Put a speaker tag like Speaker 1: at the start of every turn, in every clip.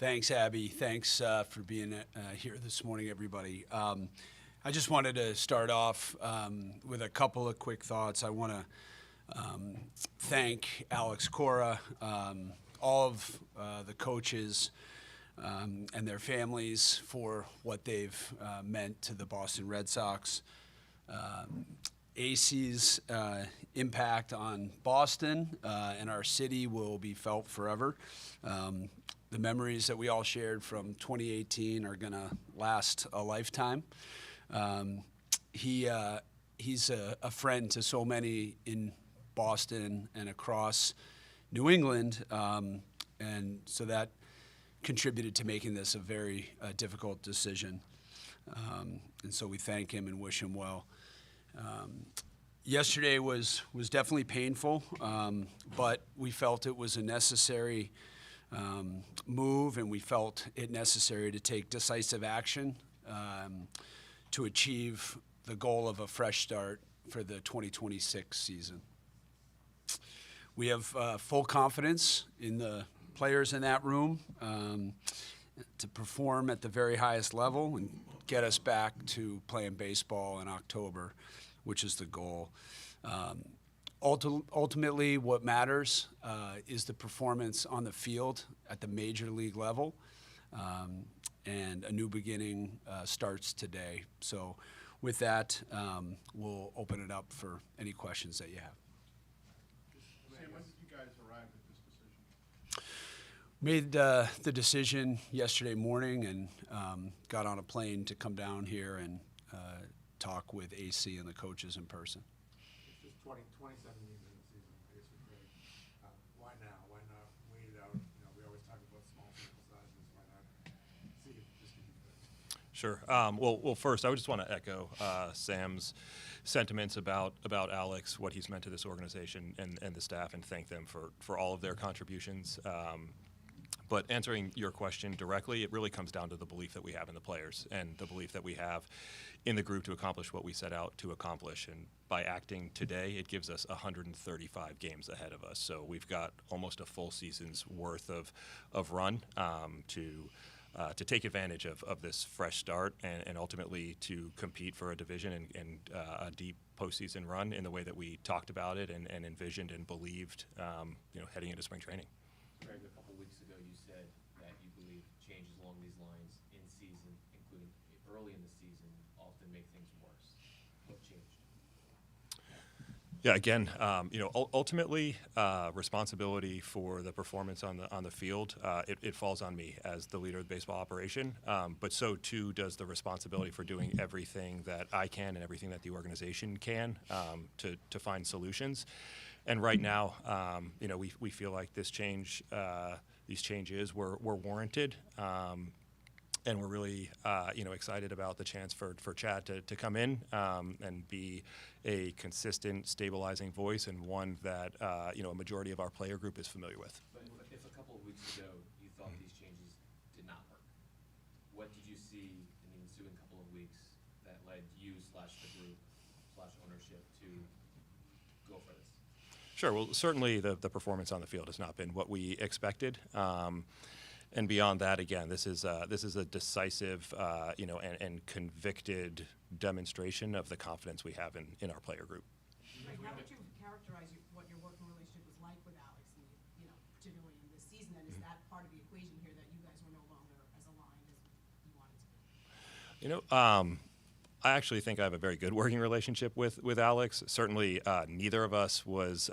Speaker 1: Thanks, Abby. Thanks for being here this morning, everybody. I just wanted to start off with a couple of quick thoughts. I want to thank Alex Cora, all of the coaches and their families for what they've meant to the Boston Red Sox. AC's impact on Boston and our city will be felt forever. The memories that we all shared from 2018 are going to last a lifetime. He's a friend to so many in Boston and across New England, and so that contributed to making this a very difficult decision. And so we thank him and wish him well. Yesterday was definitely painful, but we felt it was a necessary move, and we felt it necessary to take decisive action to achieve the goal of a fresh start for the 2026 season. We have full confidence in the players in that room to perform at the very highest level and get us back to playing baseball in October, which is the goal. Ultimately, what matters is the performance on the field at the major league level, and a new beginning starts today. So with that, we'll open it up for any questions that you have.
Speaker 2: Sam, when did you guys arrive at this decision?
Speaker 1: Made the decision yesterday morning and got on a plane to come down here and talk with AC and the coaches in person.
Speaker 3: It's just 27 games in the season, basically. Why now? Why not wait it out? We always talk about small sample sizes. Why not see if this can be fixed?
Speaker 4: Sure. Well, first, I would just want to echo Sam's sentiments about Alex, what he's meant to this organization and the staff, and thank them for all of their contributions. But answering your question directly, it really comes down to the belief that we have in the players and the belief that we have in the group to accomplish what we set out to accomplish. And by acting today, it gives us 135 games ahead of us. So we've got almost a full season's worth of run to take advantage of this fresh start and ultimately to compete for a division and a deep postseason run in the way that we talked about it and envisioned and believed, heading into spring training.
Speaker 5: Craig, a couple weeks ago you said that you believe changes along these lines in season, including early in the season, often make things worse. What changed?
Speaker 4: Yeah, again, ultimately, responsibility for the performance on the field, it falls on me as the leader of the baseball operation. But so too does the responsibility for doing everything that I can and everything that the organization can to find solutions. And right now, we feel like these changes were warranted. And we're really, excited about the chance for Chad to come in and be a consistent, stabilizing voice, and one that a majority of our player group is familiar with.
Speaker 5: But if a couple of weeks ago you thought these changes did not work, what did you see in the ensuing couple of weeks that led you/the group/ownership to go for this?
Speaker 4: Sure. Well, certainly the performance on the field has not been what we expected. And beyond that, again, this is a decisive, and convicted demonstration of the confidence we have in our player group.
Speaker 6: Greg, how would you characterize what your working relationship was like with Alex, and particularly in this season? And is that part of the equation here that you guys were no longer as aligned as you wanted to be?
Speaker 4: I actually think I have a very good working relationship with Alex. Certainly, neither of us was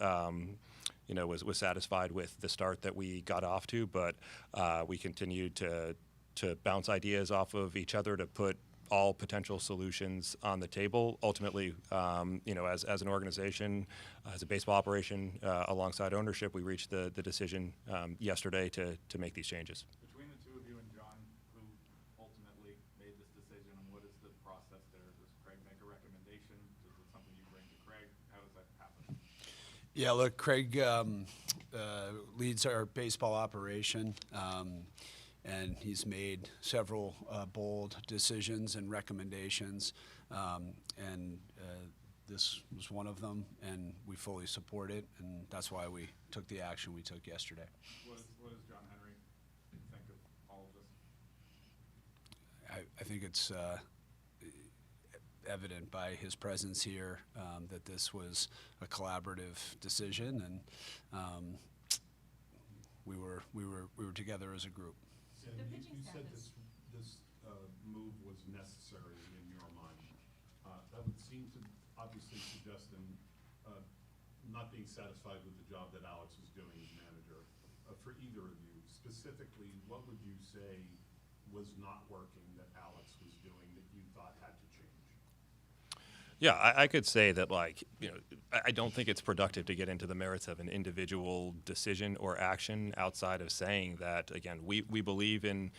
Speaker 4: satisfied with the start that we got off to, but we continued to bounce ideas off of each other to put all potential solutions on the table. Ultimately, as an organization, as a baseball operation, alongside ownership, we reached the decision yesterday to make these changes.
Speaker 2: Between the two of you and John, who ultimately made this decision, and what is the process there? Does Craig make a recommendation? Is it something you bring to Craig? How does that happen?
Speaker 1: Yeah, look, Craig leads our baseball operation, and he's made several bold decisions and recommendations, and this was one of them, and we fully support it, and that's why we took the action we took yesterday.
Speaker 2: What does John Henry think of all of
Speaker 1: I think it's evident by his presence here that this was a collaborative decision, and we were together as a group.
Speaker 2: Sam,
Speaker 6: The
Speaker 2: you
Speaker 6: pitching
Speaker 2: you
Speaker 6: staff
Speaker 2: said
Speaker 6: is-
Speaker 2: this move was necessary in your mind. That would seem to obviously suggest them not being satisfied with the job that Alex was doing as manager. For either of you, specifically, what would you say was not working that Alex was doing that you thought had to change?
Speaker 4: Yeah, I could say that, like, you know, I don't think it's productive to get into the merits of an individual decision or action outside of saying that, again, we believe in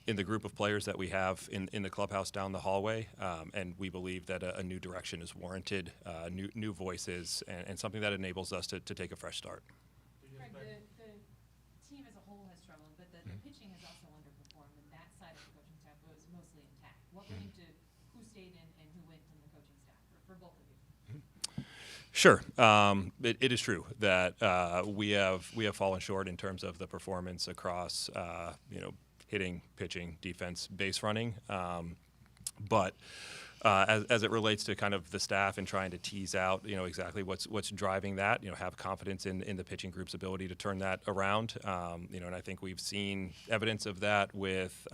Speaker 4: the group of players that we have in the clubhouse down the hallway, and we believe that a new direction is warranted, new voices, and something that enables us to take a fresh start.
Speaker 7: Craig, the team as a whole has struggled, but the pitching has also underperformed, and that side of the coaching staff was mostly intact. What went into who stayed in and who went from the coaching staff for both of you?
Speaker 4: Sure, it is true that we have fallen short in terms of the performance across hitting, pitching, defense, base running, but. As it relates to kind of the staff and trying to tease out, exactly what's driving that, have confidence in the pitching group's ability to turn that around, and I think we've seen evidence of that with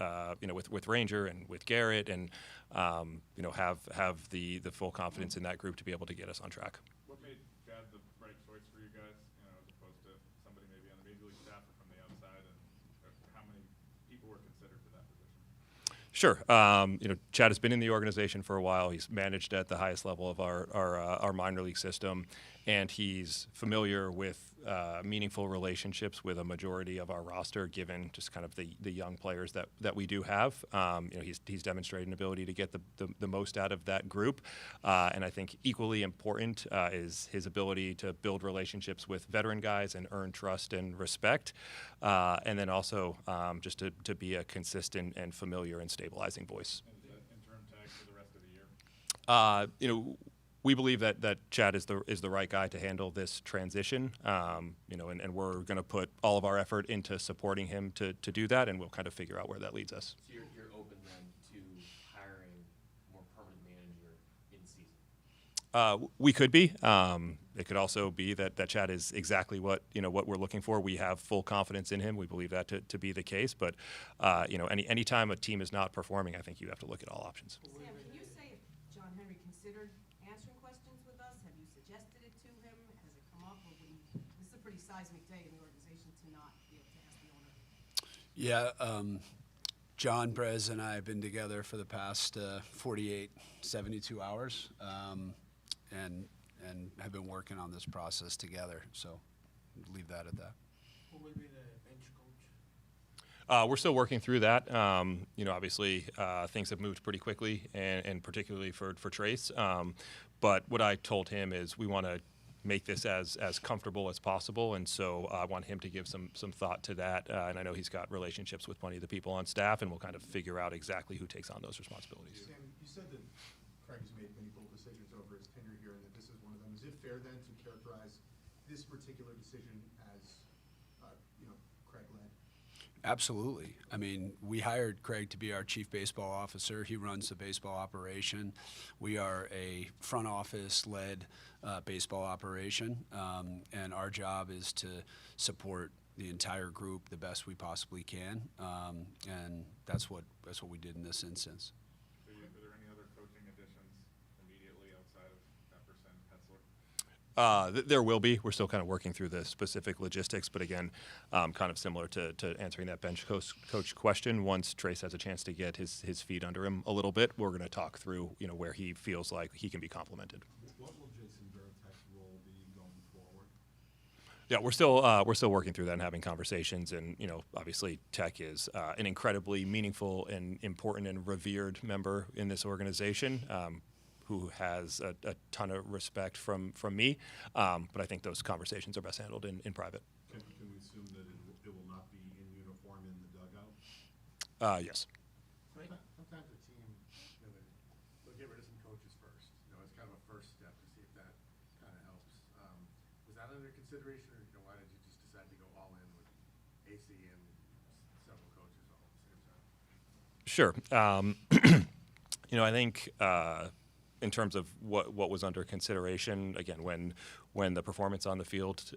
Speaker 4: Ranger and with Garrett, and have the full confidence in that group to be able to get us on track.
Speaker 2: What made Chad the right choice for you guys, as opposed to somebody maybe on the major league staff or from the outside, and how many people were considered for that position?
Speaker 4: Sure. Chad has been in the organization for a while. He's managed at the highest level of our minor league system, and he's familiar with meaningful relationships with a majority of our roster, given just kind of the young players that we do have. He's demonstrated an ability to get the most out of that group, and I think equally important is his ability to build relationships with veteran guys and earn trust and respect, and then also just to be a consistent and familiar and stabilizing voice.
Speaker 2: And is that interim tag for the rest of the year?
Speaker 4: We believe that Chad is the right guy to handle this transition, and we're going to put all of our effort into supporting him to do that, and we'll kind of figure out where that leads us.
Speaker 5: So you're open then to hiring a more permanent manager in season?
Speaker 4: We could be. It could also be that Chad is exactly what we're looking for. We have full confidence in him. We believe that to be the case. But any time a team is not performing, I think you have to look at all options.
Speaker 6: Sam, can you say if John Henry considered answering questions with us? Have you suggested it to him? Has it come up, or would he, this is a pretty seismic day in the organization to not be able to ask the owner?
Speaker 1: Yeah, John, Brez, and I have been together for the past 48, 72 hours, and have been working on this process together. So leave that at that.
Speaker 3: Who will be the bench coach?
Speaker 4: We're still working through that. Obviously, things have moved pretty quickly, and particularly for Trace. But what I told him is we want to make this as comfortable as possible, and so I want him to give some thought to that. And I know he's got relationships with plenty of the people on staff, and we'll kind of figure out exactly who takes on those responsibilities.
Speaker 8: Sam, you said that Craig has made many bold decisions over his tenure here, and that this is one of them. Is it fair then to characterize this particular decision as, Craig-led?
Speaker 1: Absolutely. I mean, we hired Craig to be our chief baseball officer. He runs the baseball operation. We are a front office-led baseball operation, and our job is to support the entire group the best we possibly can, and that's what we did in this instance.
Speaker 2: So are there any other coaching additions immediately outside of Epperson, Petzler?
Speaker 4: There will be. We're still kind of working through the specific logistics, but again, kind of similar to answering that bench coach question. Once Trace has a chance to get his feet under him a little bit, we're going to talk through where he feels like he can be complimented.
Speaker 8: What will Jason Veritek's role be going forward?
Speaker 4: Yeah, we're still working through that and having conversations, and obviously Tech is an incredibly meaningful and important and revered member in this organization. Who has a ton of respect from me, but I think those conversations are best handled in private.
Speaker 8: Can we assume that it will not be in uniform in the dugout?
Speaker 4: Yes.
Speaker 3: Sometimes the team, they'll get rid of some coaches first. It's kind of a first step to see if that kind of helps. Was that under consideration, or why did you just decide to go all in with AC and several coaches all at the same time?
Speaker 4: Sure. I think in terms of what was under consideration, again, when the performance on the field,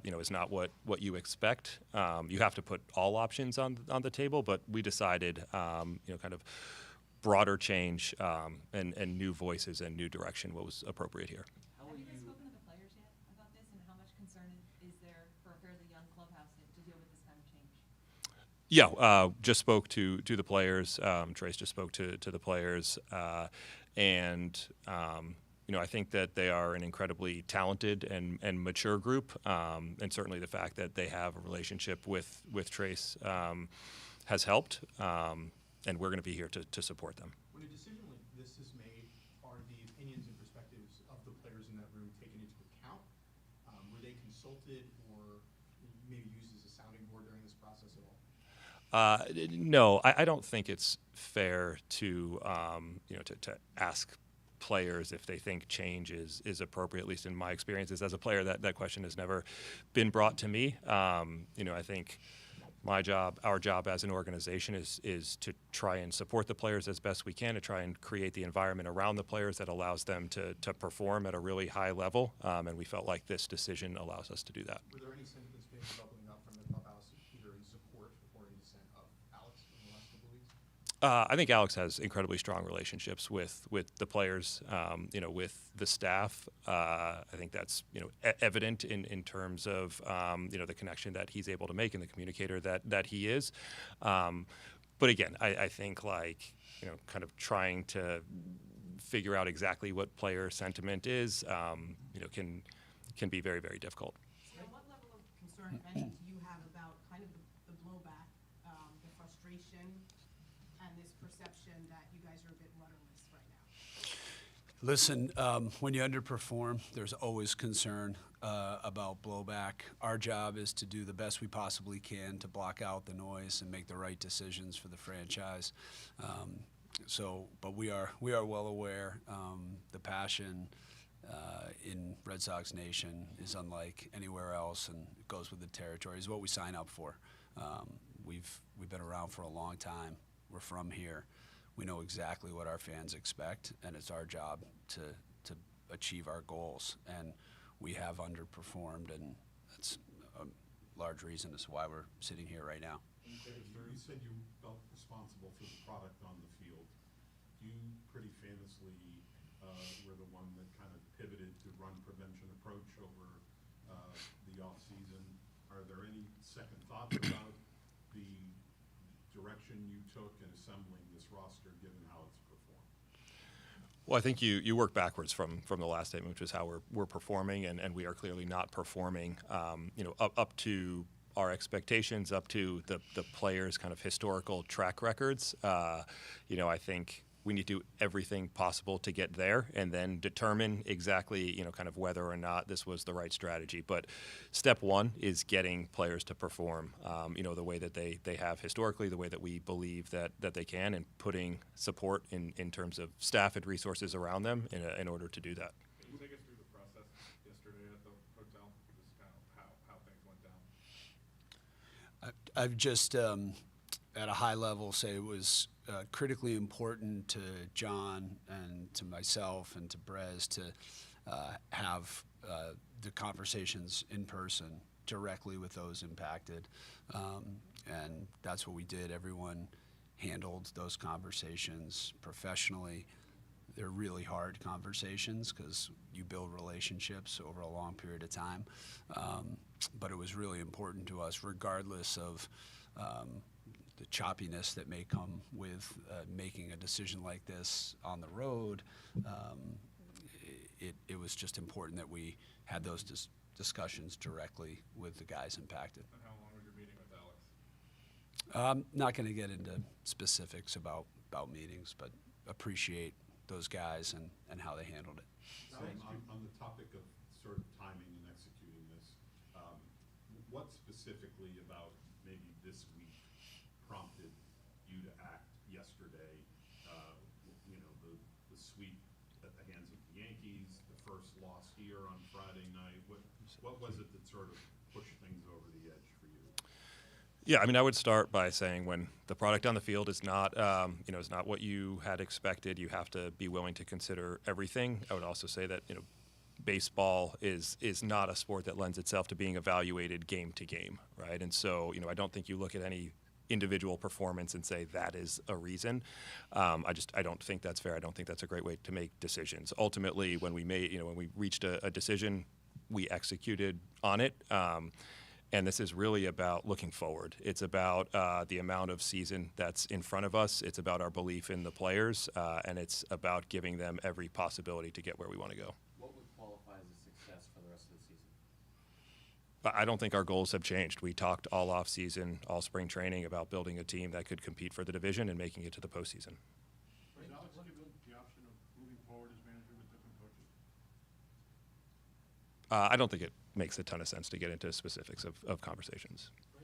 Speaker 4: is not what you expect, you have to put all options on the table. But we decided, kind of broader change and new voices and new direction, what was appropriate here.
Speaker 7: Have you guys spoken to the players yet about this, and how much concern is there for a fairly young clubhouse to deal with this kind of change?
Speaker 4: Yeah, just spoke to the players. Trace just spoke to the players, and I think that they are an incredibly talented and mature group, and certainly the fact that they have a relationship with Trace has helped, and we're going to be here to support them.
Speaker 8: When a decision like this is made, are the opinions and perspectives of the players in that room taken into account? Were they consulted or maybe used as a sounding board during this process at all?
Speaker 4: No, I don't think it's fair to to ask players if they think change is appropriate. At least in my experiences as a player, that question has never been brought to me. I think our job as an organization is to try and support the players as best we can, to try and create the environment around the players that allows them to perform at a really high level, and we felt like this decision allows us to do that.
Speaker 8: Were there any sentiments maybe bubbling up from the clubhouse, either in support or in dissent of Alex in the last couple of weeks?
Speaker 4: I think Alex has incredibly strong relationships with the players, with the staff. I think that's evident in terms of the connection that he's able to make and the communicator that he is. But again, I think kind of trying to figure out exactly what player sentiment is, can be very, very difficult.
Speaker 6: So what level of concern, if any, do you have about kind of the blowback, the frustration, and this perception that you guys are a bit rudderless right now?
Speaker 1: Listen, when you underperform, there's always concern about blowback. Our job is to do the best we possibly can to block out the noise and make the right decisions for the franchise. But we are well aware the passion in Red Sox Nation is unlike anywhere else, and it goes with the territory. It's what we sign up for. We've been around for a long time. We're from here. We know exactly what our fans expect, and it's our job to achieve our goals. And we have underperformed, and that's a large reason as to why we're sitting here right now.
Speaker 2: You said you felt responsible for the product on the field. You pretty famously were the one that kind of pivoted to run prevention approach over the offseason. Are there any second thoughts about the direction you took in assembling this roster, given how it's performed?
Speaker 4: Well, I think you work backwards from the last statement, which is how we're performing, and we are clearly not performing, up to our expectations, up to the players' kind of historical track records. I think we need to do everything possible to get there and then determine exactly, kind of whether or not this was the right strategy. But step one is getting players to perform, the way that they have historically, the way that we believe that they can, and putting support in terms of staff and resources around them in order to do that.
Speaker 9: Can you take us through the process yesterday at the hotel, just kind of how things went down?
Speaker 1: I've just, at a high level, say it was critically important to John and to myself and to Brez to have the conversations in person directly with those impacted. And that's what we did. Everyone handled those conversations professionally. They're really hard conversations because you build relationships over a long period of time. But it was really important to us, regardless of the choppiness that may come with making a decision like this on the road. It was just important that we had those discussions directly with the guys impacted.
Speaker 9: And how long was your meeting with Alex?
Speaker 1: I'm not going to get into specifics about meetings, but appreciate those guys and how they handled it.
Speaker 2: Sam, on the topic of sort of timing and executing this, what specifically about maybe this week prompted you to act yesterday? The sweep at the hands of the Yankees, the first loss here on Friday night. What was it that sort of pushed things over the edge for you?
Speaker 4: Yeah, I mean, I would start by saying when the product on the field is not, is not what you had expected, you have to be willing to consider everything. I would also say that, baseball is not a sport that lends itself to being evaluated game to game, right? And so, I don't think you look at any individual performance and say that is a reason. I don't think that's fair. I don't think that's a great way to make decisions. Ultimately, when we reached a decision, we executed on it. And this is really about looking forward. It's about the amount of season that's in front of us. It's about our belief in the players, and it's about giving them every possibility to get where we want to go.
Speaker 5: What would qualify as a success for the rest of the season?
Speaker 4: I don't think our goals have changed. We talked all off season, all spring training about building a team that could compete for the division and making it to the postseason.
Speaker 2: Is Alex given the option of moving forward as manager with different coaches?
Speaker 4: I don't think it makes a ton of sense to get into specifics of conversations.
Speaker 10: Right.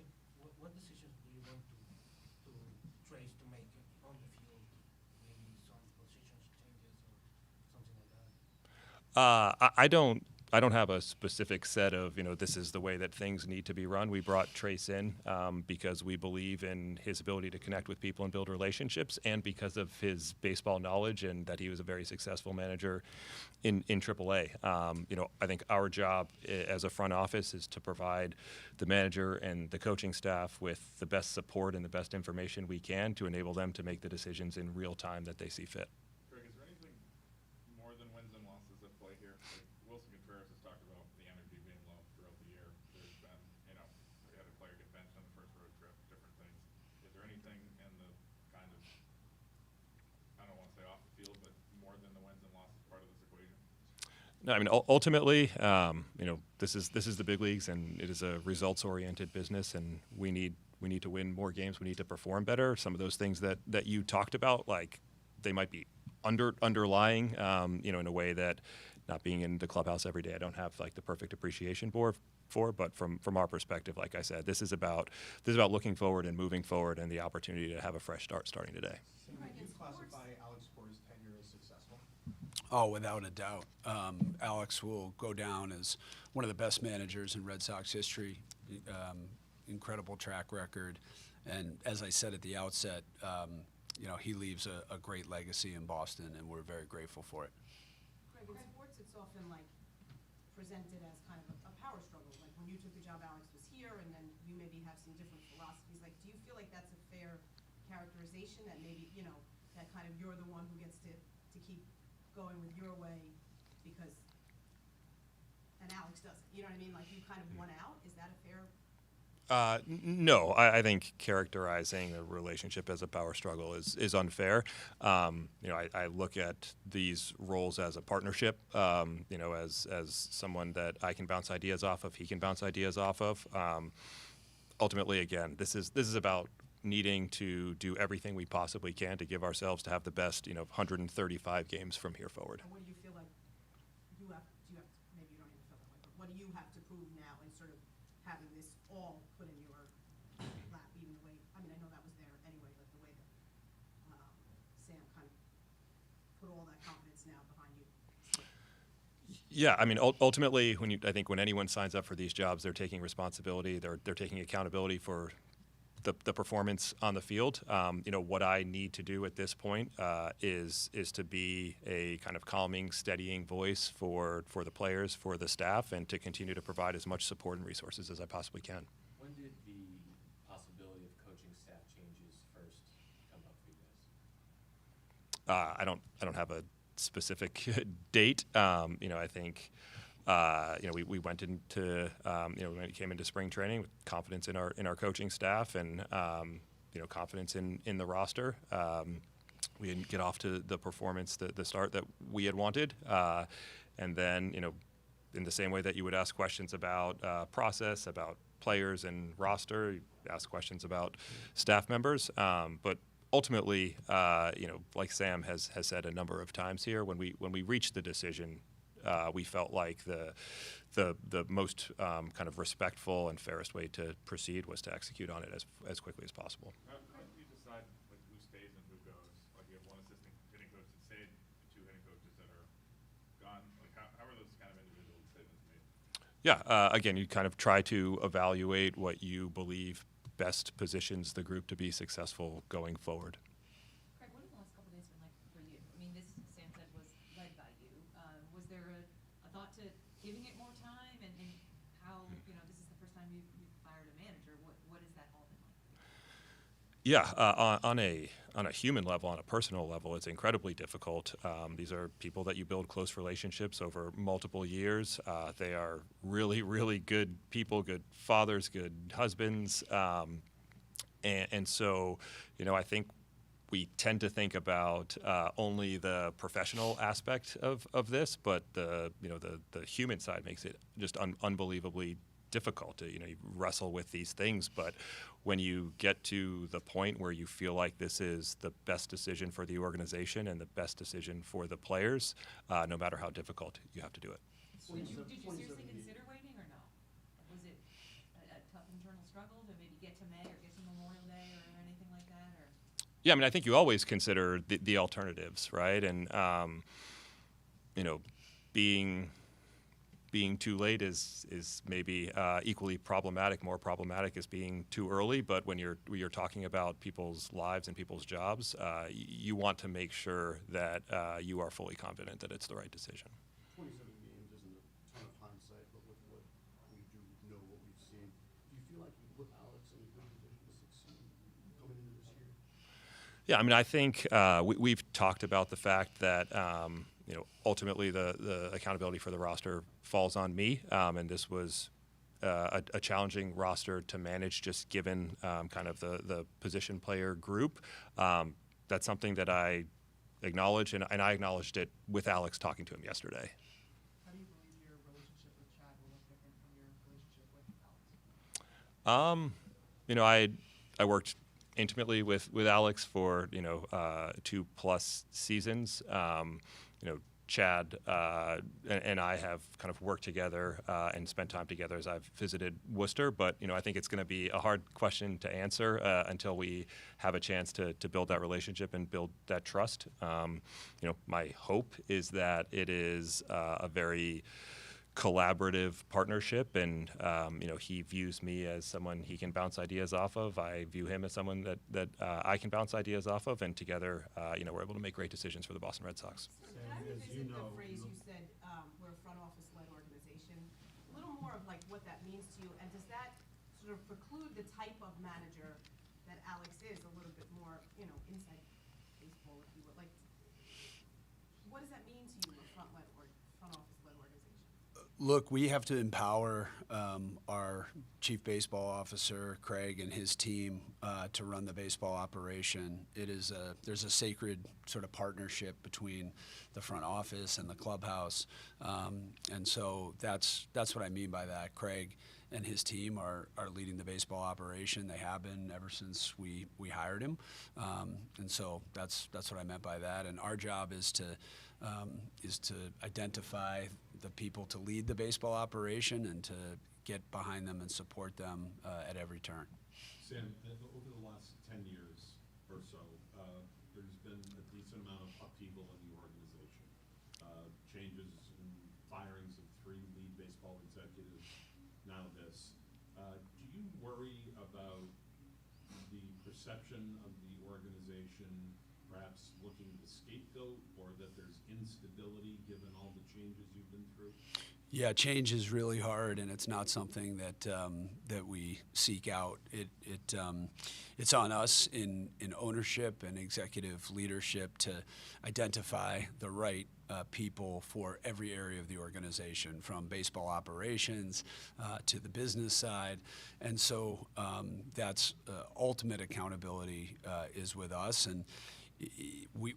Speaker 10: What decisions do you want Trace to make on the field? Maybe some positions changes or something like that?
Speaker 4: I don't have a specific set of, this is the way that things need to be run. We brought Trace in because we believe in his ability to connect with people and build relationships, and because of his baseball knowledge and that he was a very successful manager in AAA. I think our job as a front office is to provide the manager and the coaching staff with the best support and the best information we can to enable them to make the decisions in real time that they see fit.
Speaker 9: Greg, is there anything more than wins and losses at play here? Like Wilson Contreras has talked about the energy being low throughout the year. There's been, we had a player get benched on the first road trip, different things. Is there anything in the kind of, I don't want to say off the field, but more than the wins and losses part of this equation?
Speaker 4: No, I mean, ultimately, this is the big leagues, and it is a results-oriented business, and we need to win more games. We need to perform better. Some of those things that you talked about, like they might be underlying, in a way that, not being in the clubhouse every day, I don't have like the perfect appreciation for. But from our perspective, like I said, this is about looking forward and moving forward, and the opportunity to have a fresh start starting today.
Speaker 8: So would you classify Alex Cora's tenure as successful?
Speaker 1: Oh, without a doubt. Alex will go down as one of the best managers in Red Sox history. Incredible track record. And as I said at the outset, he leaves a great legacy in Boston, and we're very grateful for it.
Speaker 6: Greg, in sports, it's often like presented as kind of a power struggle. Like when you took the job, Alex was here, and then you maybe have some different philosophies. Like, do you feel like that's a fair characterization, that maybe, that kind of you're the one who gets to keep going with your way because, and Alex doesn't, you know what I mean? Like you kind of won out. Is that a fair?
Speaker 4: No, I think characterizing a relationship as a power struggle is unfair. I look at these roles as a partnership. As someone that I can bounce ideas off of, he can bounce ideas off of. Ultimately, again, this is about needing to do everything we possibly can to give ourselves to have the best, 135 games from here forward.
Speaker 6: And what do you feel like you have, maybe you don't even feel that way, but what do you have to prove now in sort of having this all put in your lap, even the way, I know that was there anyway, but the way that Sam kind of put all that confidence now behind you?
Speaker 4: Yeah, ultimately, I think when anyone signs up for these jobs, they're taking responsibility. They're taking accountability for the performance on the field. What I need to do at this point is to be a kind of calming, steadying voice for the players, for the staff, and to continue to provide as much support and resources as I possibly can.
Speaker 5: When did the possibility of coaching staff changes first come up for you guys?
Speaker 4: I don't have a specific date. I think we went into we came into spring training with confidence in our coaching staff and confidence in the roster. We didn't get off to the performance, the start that we had wanted, and then in the same way that you would ask questions about process, about players and roster, you ask questions about staff members, but ultimately, like Sam has said a number of times here, when we reached the decision, we felt like the most kind of respectful and fairest way to proceed was to execute on it as quickly as possible.
Speaker 9: How do you decide like who stays and who goes? Like you have one assistant hitting coach that stayed, two hitting coaches that are gone. Like how are those kind of individual decisions made?
Speaker 4: Yeah, again, you kind of try to evaluate what you believe best positions the group to be successful going forward.
Speaker 7: Craig, what have the last couple of days been like for you? I mean, this, Sam said, was led by you. Was there a thought to giving it more time, and how, this is the first time you've fired a manager. What has that all been like?
Speaker 4: Yeah, on a human level, on a personal level, it's incredibly difficult. These are people that you build close relationships over multiple years. They are really, really good people, good fathers, good husbands, and so, I think we tend to think about only the professional aspect of this, but the human side makes it just unbelievably difficult to you wrestle with these things. But when you get to the point where you feel like this is the best decision for the organization and the best decision for the players, no matter how difficult, you have to do it.
Speaker 7: Did you seriously consider waiting or no? Was it a tough internal struggle to maybe get to May or get to Memorial Day or anything like that? Or?
Speaker 4: Yeah, I mean, I think you always consider the alternatives, right? And being too late is maybe equally problematic. More problematic is being too early. But when you're talking about people's lives and people's jobs, you want to make sure that you are fully confident that it's the right decision.
Speaker 3: 27 games isn't a ton of hindsight, but with what we do know, what we've seen, do you feel like you put Alex in a good position to succeed coming into this year?
Speaker 4: Yeah, I mean, I think we've talked about the fact that ultimately the accountability for the roster falls on me, and this was a challenging roster to manage, just given kind of the position player group. That's something that I acknowledge, and I acknowledged it with Alex talking to him yesterday.
Speaker 11: How do you believe your relationship with Chad will look different from your relationship with Alex?
Speaker 4: I worked intimately with Alex for 2+ seasons. Chad and I have kind of worked together and spent time together as I've visited Worcester. But I think it's going to be a hard question to answer until we have a chance to build that relationship and build that trust. My hope is that it is a very collaborative partnership, and he views me as someone he can bounce ideas off of. I view him as someone that I can bounce ideas off of, and together, we're able to make great decisions for the Boston Red Sox.
Speaker 6: Can I revisit the phrase you said, we're a front office-led organization? A little more of like what that means to you, and does that sort of preclude the type of manager that Alex is, a little bit more, inside baseball, if you would? Like, what does that mean to you, a front office-led organization?
Speaker 1: Look, we have to empower our chief baseball officer, Craig, and his team to run the baseball operation. There's a sacred sort of partnership between the front office and the clubhouse, and so that's what I mean by that. Craig and his team are leading the baseball operation. They have been ever since we hired him, and so that's what I meant by that. And our job is to identify the people to lead the baseball operation and to get behind them and support them at every turn.
Speaker 2: Sam, over the last 10 years or so, there's been a decent amount of upheaval in the organization. Changes and firings of 3 lead baseball executives, now this. Do you worry about the perception of the organization perhaps looking to scapegoat, or that there's instability given all the changes you've been through?
Speaker 1: Yeah, change is really hard, and it's not something that we seek out. It's on us in ownership and executive leadership to identify the right people for every area of the organization, from baseball operations to the business side, and so that's ultimate accountability is with us. And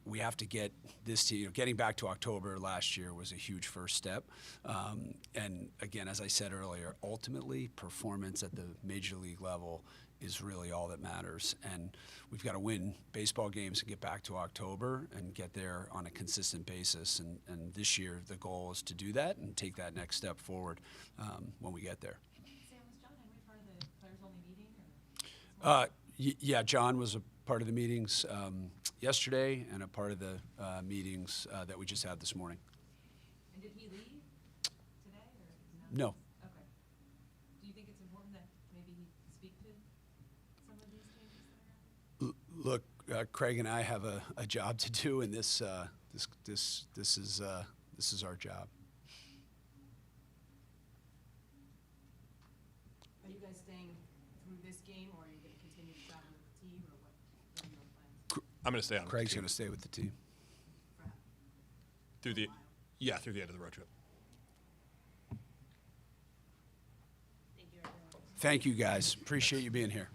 Speaker 1: we have to get this team. Getting back to October last year was a huge first step. And again, as I said earlier, ultimately performance at the major league level is really all that matters. And we've got to win baseball games and get back to October and get there on a consistent basis. And this year the goal is to do that and take that next step forward when we get there.
Speaker 7: Sam, was John Henry part of the players-only meeting?
Speaker 1: Yeah, John was a part of the meetings yesterday and a part of the meetings that we just had this morning.
Speaker 7: And did he leave today, or
Speaker 1: No.
Speaker 7: Okay. Do you think it's important that maybe he speak to
Speaker 1: Craig and I have a job to do, and this is our job.
Speaker 6: Are you guys staying through this game, or are you gonna continue to travel with the team, or what are your plans
Speaker 4: I'm going to stay on. with the
Speaker 1: Craig's
Speaker 4: team
Speaker 1: going to stay with the team.
Speaker 6: for
Speaker 4: through the
Speaker 6: a while?
Speaker 4: through the end of the road trip.
Speaker 6: Thank you, everyone.
Speaker 1: Thank you, guys. Appreciate you being here.